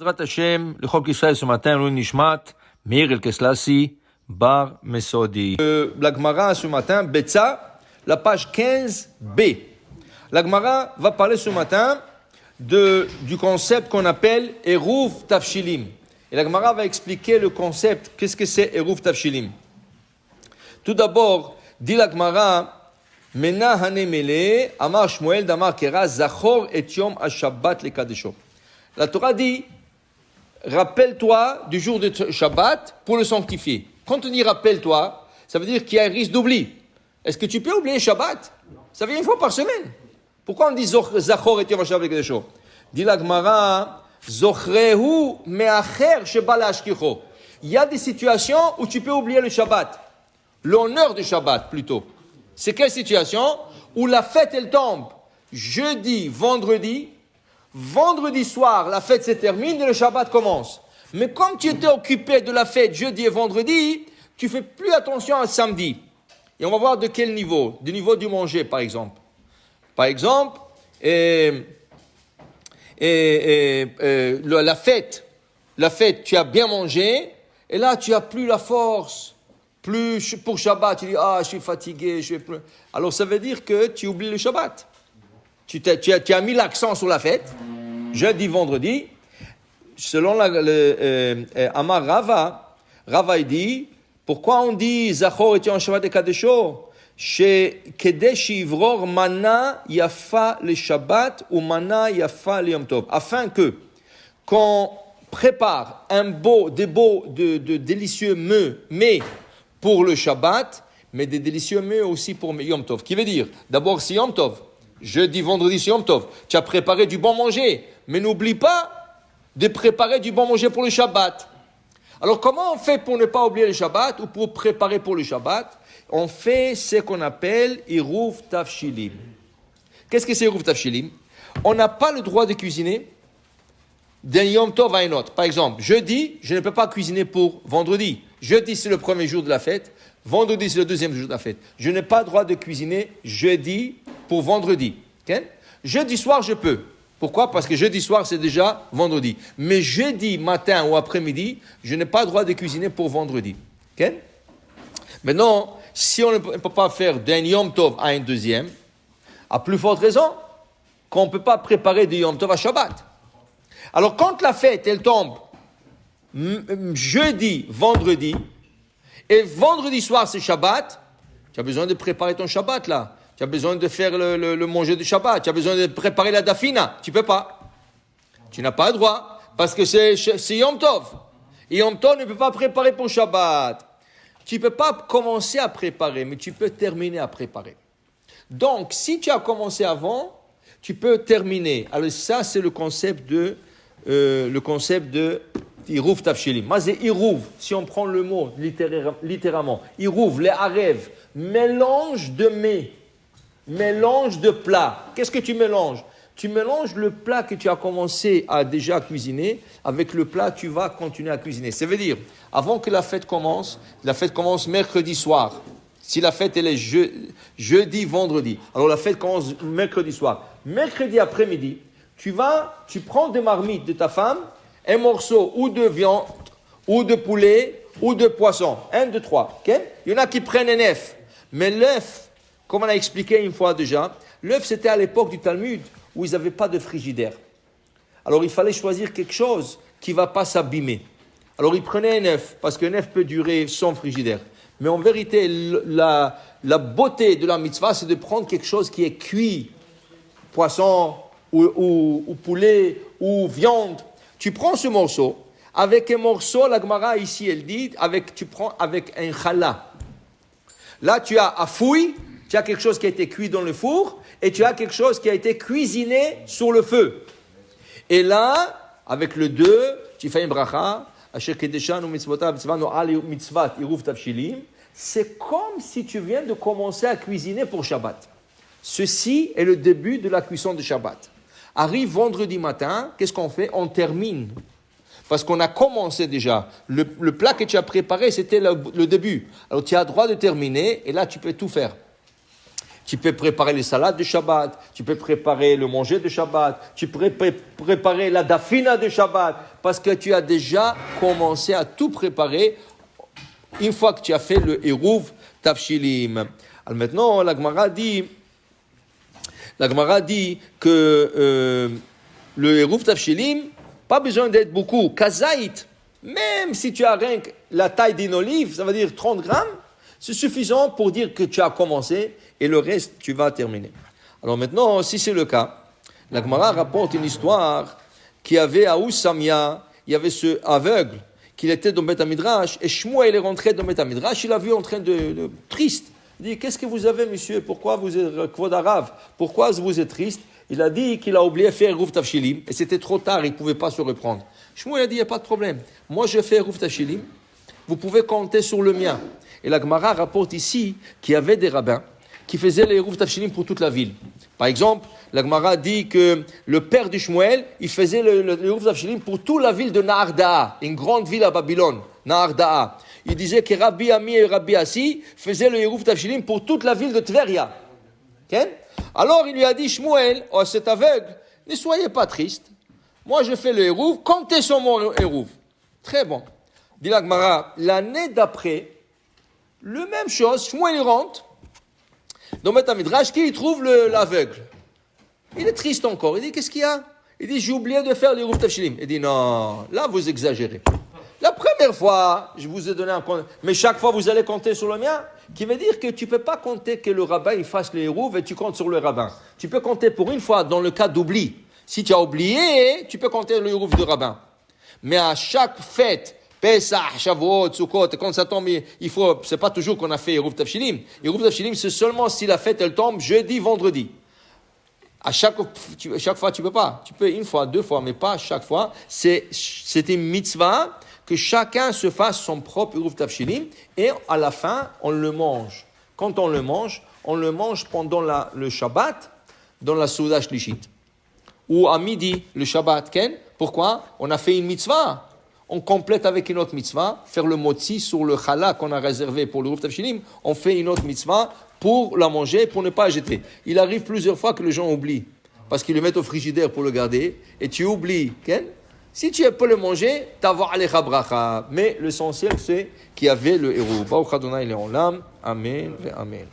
Bezrat Hashem, le Chol Israël ce matin, Louis Nishmat, Meir El Keslassi, Bar Mesodi. La Gemara ce matin, Betsa, la page 15b. La Gemara va parler ce matin du concept qu'on appelle Eruv Tafshilim. Et la Gemara va expliquer le concept, qu'est-ce que c'est Eruv Tafshilim. Tout d'abord, dit la Gemara, Mena Hanemele, Amar Shmuel, Damar Kera, Zachor et Yom HaShabbat le Kadesho. La Torah dit, rappelle-toi du jour de Shabbat pour le sanctifier. Quand on dit rappelle-toi, ça veut dire qu'il y a un risque d'oubli. Est-ce que tu peux oublier Shabbat? Ça vient une fois par semaine. Pourquoi on dit Zachor et Yom HaShabbat le Kadesho? Dit la Gemara, Zochrehu me'acher sheba la'ashkicho. Il y a des situations où tu peux oublier le Shabbat. L'honneur du Shabbat, plutôt. C'est quelle situation? Où la fête, elle tombe jeudi, vendredi. Vendredi soir, la fête se termine et le Shabbat commence. Mais comme tu étais occupé de la fête jeudi et vendredi, tu fais plus attention à samedi. Et on va voir de quel niveau? Du niveau du manger, par exemple. Par exemple, la fête, tu as bien mangé, et là, tu as plus la force. Plus pour Shabbat, tu dis, je suis fatigué, je vais plus. Alors, ça veut dire que tu oublies le Shabbat. Tu as mis l'accent sur la fête, jeudi, vendredi. Selon Amar Rava il dit, pourquoi on dit Zachor et Yom Shabbat et Kadesho? Chez Kedesh Ivror Mana Yafa le Shabbat ou Mana Yafa le Yom Tov. Afin que, qu'on prépare de délicieux mets pour le Shabbat, mais des délicieux mets aussi pour Yom Tov. Qui veut dire, d'abord c'est Yom Tov. Jeudi, vendredi, c'est Yom Tov. Tu as préparé du bon manger. Mais n'oublie pas de préparer du bon manger pour le Shabbat. Alors, comment on fait pour ne pas oublier le Shabbat ou pour préparer pour le Shabbat? On fait ce qu'on appelle Eruv Tafshilim. Qu'est-ce que c'est Eruv Tafshilim? On n'a pas le droit de cuisiner d'un Yom Tov à un autre. Par exemple, jeudi, je ne peux pas cuisiner pour vendredi. Jeudi, c'est le premier jour de la fête. Vendredi, c'est le deuxième jour de la fête. Je n'ai pas le droit de cuisiner jeudi pour vendredi. Okay? Jeudi soir, je peux. Pourquoi? Parce que jeudi soir, c'est déjà vendredi. Mais jeudi matin ou après-midi, je n'ai pas le droit de cuisiner pour vendredi. Okay? Maintenant, si on ne peut pas faire d'un Yom Tov à un deuxième, à plus forte raison qu'on ne peut pas préparer du Yom Tov à Shabbat. Alors, quand la fête, elle tombe jeudi, vendredi, et vendredi soir, c'est Shabbat, tu as besoin de préparer ton Shabbat là. Tu as besoin de faire le manger du Shabbat. Tu as besoin de préparer la dafina. Tu ne peux pas. Tu n'as pas le droit. Parce que c'est Yom Tov. Et Yom Tov ne peut pas préparer pour Shabbat. Tu ne peux pas commencer à préparer, mais tu peux terminer à préparer. Donc, si tu as commencé avant, tu peux terminer. Alors ça, c'est le concept de Iruv Tafshilim. Mazé Iruv, si on prend le mot littéralement. Iruv, les arev, mélange de mets. Mélange de plats. Qu'est-ce que tu mélanges? Tu mélanges le plat que tu as commencé à déjà cuisiner avec le plat que tu vas continuer à cuisiner. Ça veut dire, avant que la fête commence mercredi soir. Si la fête elle est jeudi, vendredi, alors la fête commence mercredi soir. Mercredi après-midi, tu prends des marmites de ta femme, un morceau ou de viande, ou de poulet, ou de poisson. 1, 2, 3. Okay? Il y en a qui prennent un œuf. Mais l'œuf, comme on a expliqué une fois déjà, l'œuf c'était à l'époque du Talmud où ils n'avaient pas de frigidaire. Alors il fallait choisir quelque chose qui ne va pas s'abîmer. Alors ils prenaient un œuf, parce qu'un œuf peut durer sans frigidaire. Mais en vérité, la beauté de la mitzvah, c'est de prendre quelque chose qui est cuit, poisson ou poulet ou viande. Tu prends ce morceau, avec un morceau, la Gemara ici elle dit, tu prends avec un challah. Là tu as à fouille. Tu as quelque chose qui a été cuit dans le four et tu as quelque chose qui a été cuisiné sur le feu. Et là, avec le 2, tu fais une bracha. C'est comme si tu viens de commencer à cuisiner pour Shabbat. Ceci est le début de la cuisson de Shabbat. Arrive vendredi matin, qu'est-ce qu'on fait? On termine. Parce qu'on a commencé déjà. Le plat que tu as préparé, c'était le début. Alors tu as le droit de terminer et là tu peux tout faire. Tu peux préparer les salades de Shabbat, tu peux préparer le manger de Shabbat, tu peux préparer la dafina de Shabbat, parce que tu as déjà commencé à tout préparer une fois que tu as fait le Eruv Tafshilim. Alors maintenant, la Gemara dit que le Eruv Tafshilim, pas besoin d'être beaucoup. Kazaït, même si tu as rien que la taille d'une olive, ça veut dire 30 grammes, c'est suffisant pour dire que tu as commencé et le reste, tu vas terminer. Alors maintenant, si c'est le cas, la Gemara rapporte une histoire qu'il y avait à Oussamia, il y avait ce aveugle, qu'il était dans Beth Midrash, et Shmuel est rentré dans Beth Midrash, il l'a vu en train de triste. Il dit, qu'est-ce que vous avez, monsieur? Pourquoi vous êtes Kvod Arav? Pourquoi vous êtes triste? Il a dit qu'il a oublié de faire Eruv Tafshilim, et c'était trop tard, il ne pouvait pas se reprendre. Shmuel a dit, il n'y a pas de problème. Moi, je fais Eruv Tafshilim, vous pouvez compter sur le mien. Et la Gemara rapporte ici qu'il y avait des rabbins qui faisaient les Eruv Tafshilim pour toute la ville. Par exemple, la Gemara dit que le père du Shmuel, il faisait le Eruv Tafshilim pour toute la ville de Nahardaa, une grande ville à Babylone, Nahardaa. Il disait que Rabbi Ami et Rabbi Assi faisaient le Eruv Tafshilim pour toute la ville de Tveria. Okay? Alors il lui a dit, Shmuel, oh, cet aveugle, ne soyez pas triste. Moi je fais le Eruv, comptez sur mon Eruv. Très bon. Dit la Gemara, l'année d'après, le même chose, Shmuel il rentre dans Beth Midrash, qui trouve l'aveugle. Il est triste encore. Il dit, qu'est-ce qu'il y a? Il dit, j'ai oublié de faire le Eruv Tafshilim. Il dit, non, là vous exagérez. La première fois, je vous ai donné un compte, mais chaque fois vous allez compter sur le mien, qui veut dire que tu ne peux pas compter que le rabbin il fasse le Eruv et tu comptes sur le rabbin. Tu peux compter pour une fois dans le cas d'oubli. Si tu as oublié, tu peux compter le Eruv du rabbin. Mais à chaque fête, Pesach, Shavuot, Sukkot, quand ça tombe, c'est pas toujours qu'on a fait Eruv Tafshilim. Eruv Tafshilim, c'est seulement si la fête elle tombe jeudi, vendredi. À chaque fois, tu peux pas. Tu peux une fois, deux fois, mais pas chaque fois. C'est une mitzvah que chacun se fasse son propre Eruv Tafshilim et à la fin, on le mange. Quand on le mange pendant le Shabbat, dans la Souda Shlishit. Ou à midi, le Shabbat, Ken. Pourquoi? On a fait une mitzvah. On complète avec une autre mitzvah, faire le motzi sur le challah qu'on a réservé pour le Eruv Tafshilim, on fait une autre mitzvah pour la manger, pour ne pas jeter. Il arrive plusieurs fois que les gens oublient, parce qu'ils le mettent au frigidaire pour le garder, et tu oublies, Ken? Si tu peux le manger, t'avoir alecha bracha. Mais l'essentiel, c'est qu'il y avait le Eruv. Baruch Adonai Le'olam. Amen. Amen.